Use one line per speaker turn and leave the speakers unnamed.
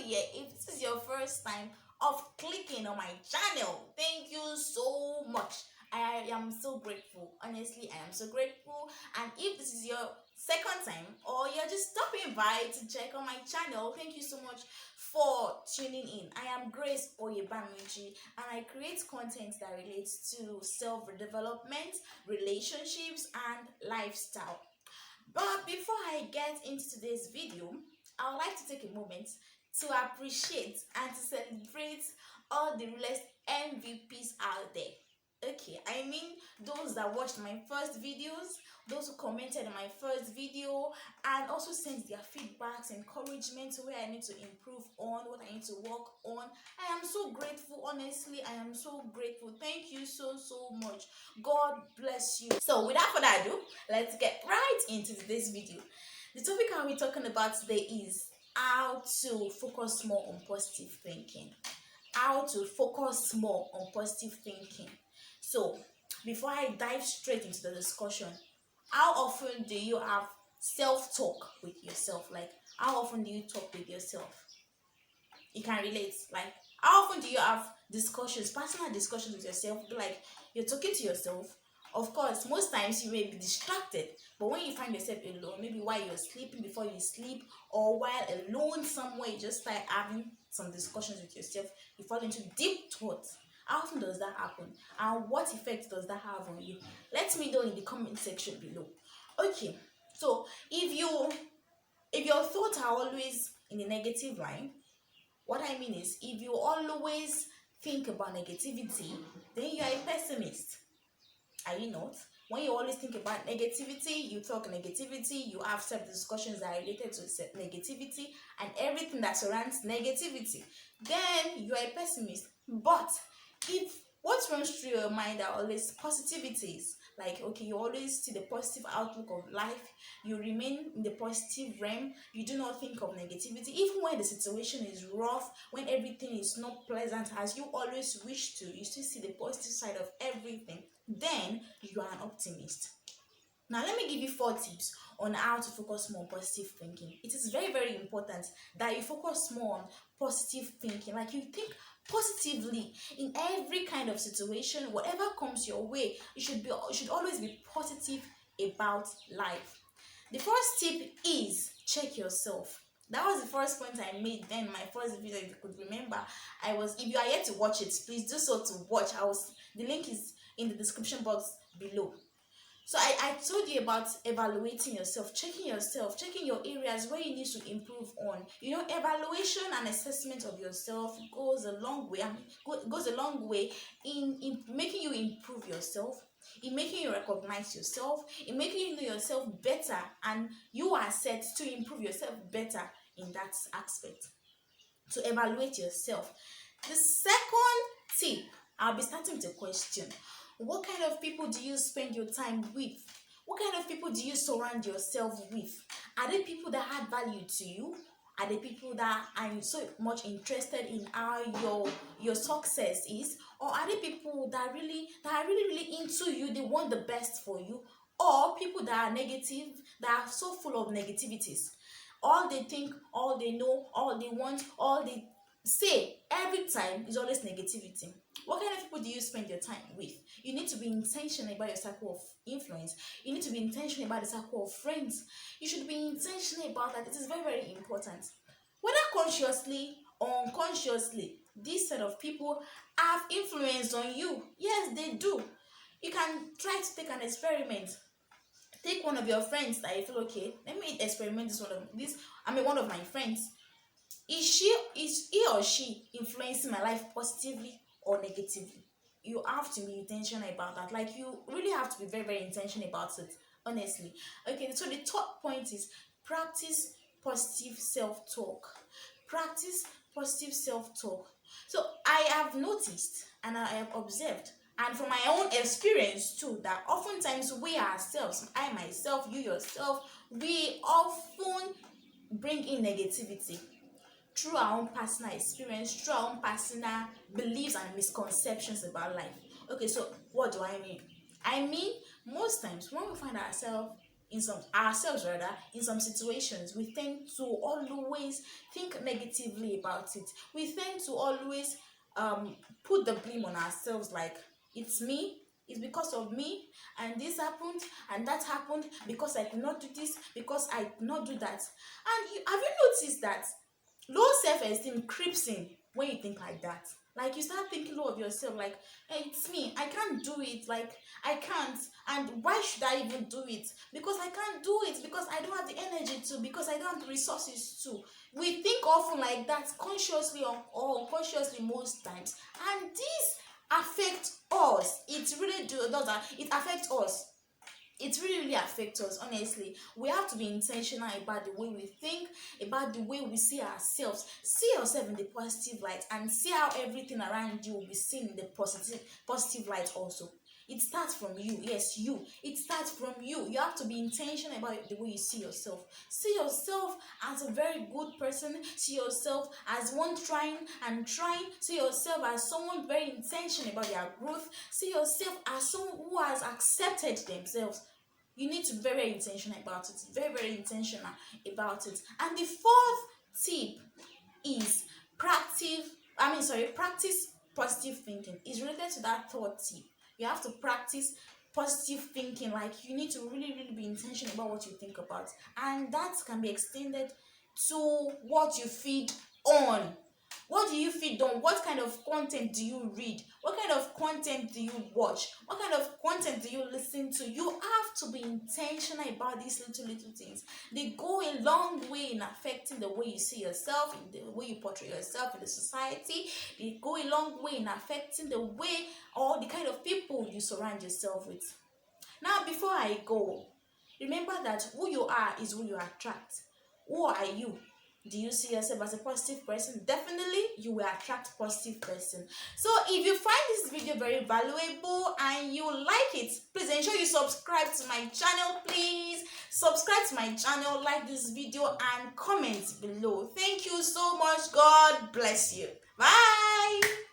here. If this is your first time of clicking on my channel, thank you so much. I am so grateful. Honestly, I am so grateful. And if this is your second time or you're just stopping by to check on my channel, thank you so much for tuning in. I am Grace OYEBAMIJI, and I create content that relates to self-development, relationships, and lifestyle. But before I get into today's video, I would like to take a moment to appreciate and to celebrate all the realest MVPs out there. Okay, I mean those that watched my first videos, those who commented on my first video, and also sent their feedbacks, encouragement, where I need to improve on, what I need to work on. I am so grateful. Honestly, I am so grateful. Thank you so much. God bless you. So without further ado, let's get right into this video. The topic I'll be talking about today is how to focus more on positive thinking. How to focus more on positive thinking. So, before I dive straight into the discussion, how often do you have self-talk with yourself? Like, how often do you talk with yourself? You can relate. Like, how often do you have discussions, personal discussions with yourself? Like, you're talking to yourself. Of course, most times you may be distracted, but when you find yourself alone, maybe while you're sleeping, before you sleep, or while alone somewhere, you just start having some discussions with yourself, you fall into deep thoughts. How often does that happen? And what effect does that have on you? Let me know in the comment section below. Okay, so if your thoughts are always in the negative line, what I mean is, if you always think about negativity, then you are a pessimist. Are you not? When you always think about negativity, you talk negativity, you have self-discussions that are related to negativity and everything that surrounds negativity, then you are a pessimist. But if what runs through your mind are always positivities, like, okay, you always see the positive outlook of life, you remain in the positive realm, you do not think of negativity, even when the situation is rough, when everything is not pleasant as you always wish to, you still see the positive side of everything, then you are an optimist. Now, let me give you 4 tips on how to focus more on positive thinking. It is very important that you focus more on positive thinking. Like, you think positively in every kind of situation. Whatever comes your way, you should always be positive about life. The first tip is check yourself. That was the first point I made then, my first video. If you could remember, if you are yet to watch it, please do so to watch. The link is in the description box below. So I told you about evaluating yourself, checking your areas where you need to improve on. You know, evaluation and assessment of yourself goes a long way. Goes a long way in making you improve yourself, in making you recognize yourself, in making you know yourself better, and you are set to improve yourself better in that aspect. To evaluate yourself. The second tip, I'll be starting with a question. What kind of people do you spend your time with? What kind of people do you surround yourself with? Are they people that add value to you? Are they people that are so much interested in how your success is? Or are they people that are really into you? They want the best for you? Or people that are negative, that are so full of negativities? All they think, all they know, all they want, all they say every time is always negativity. What kind of people do you spend your time with? You need to be intentional about your circle of influence. You need to be intentional about the circle of friends. You should be intentional about that. It is very important. Whether consciously or unconsciously, this set of people have influence on you. Yes, they do. You can try to take an experiment. Take one of your friends that you feel, okay, let me experiment one of my friends. Is he or she influencing my life positively or negatively? You have to be intentional about that. Like, you really have to be very intentional about it, honestly. Okay, so the third point is practice positive self-talk. Practice positive self-talk. So I have noticed and I have observed, and from my own experience too, that oftentimes we ourselves, I myself, you yourself, we often bring in negativity through our own personal experience, through our own personal beliefs and misconceptions about life. Okay, so what do I mean? I mean, most times when we find ourselves in some ourselves rather in some situations, we tend to always think negatively about it. We tend to always put the blame on ourselves, like it's me, it's because of me, and this happened and that happened because I could not do this, because I could not do that. And have you noticed that low self-esteem creeps in when you think like that? Like you start thinking low of yourself, like, hey, it's me, I can't do it, like I can't, and why should I even do it? Because I can't do it, because I don't have the energy to, because I don't have the resources to. We think often like that, consciously or unconsciously most times, and this affects us. It really does that. It affects us. It really affects us. Honestly, we have to be intentional about the way we think, about the way we see ourselves. See yourself in the positive light, and see how everything around you will be seen in the positive light also. It starts from you. Yes, you. It starts from you. You have to be intentional about the way you see yourself. See yourself as a very good person. See yourself as one trying and trying. See yourself as someone very intentional about their growth. See yourself as someone who has accepted themselves. You need to be very intentional about it. Very, very intentional about it. And the fourth tip is practice positive thinking. It's related to that third tip. You have to practice positive thinking. Like you need to really, really be intentional about what you think about, and that can be extended to what you feed on. What do you feed on? What kind of content do you read? What kind of content do you watch? What kind of content do you listen to? You have to be intentional about these little things. They go a long way in affecting the way you see yourself, in the way you portray yourself in the society. They go a long way in affecting the way or the kind of people you surround yourself with. Now, before I go, remember that who you are is who you attract. Who are you? Do you see yourself as a positive person? Definitely you will attract positive person. So if you find this video very valuable and you like it, please ensure you subscribe to my channel. Please subscribe to my channel, like this video, and comment below. Thank you so much. God bless you. Bye.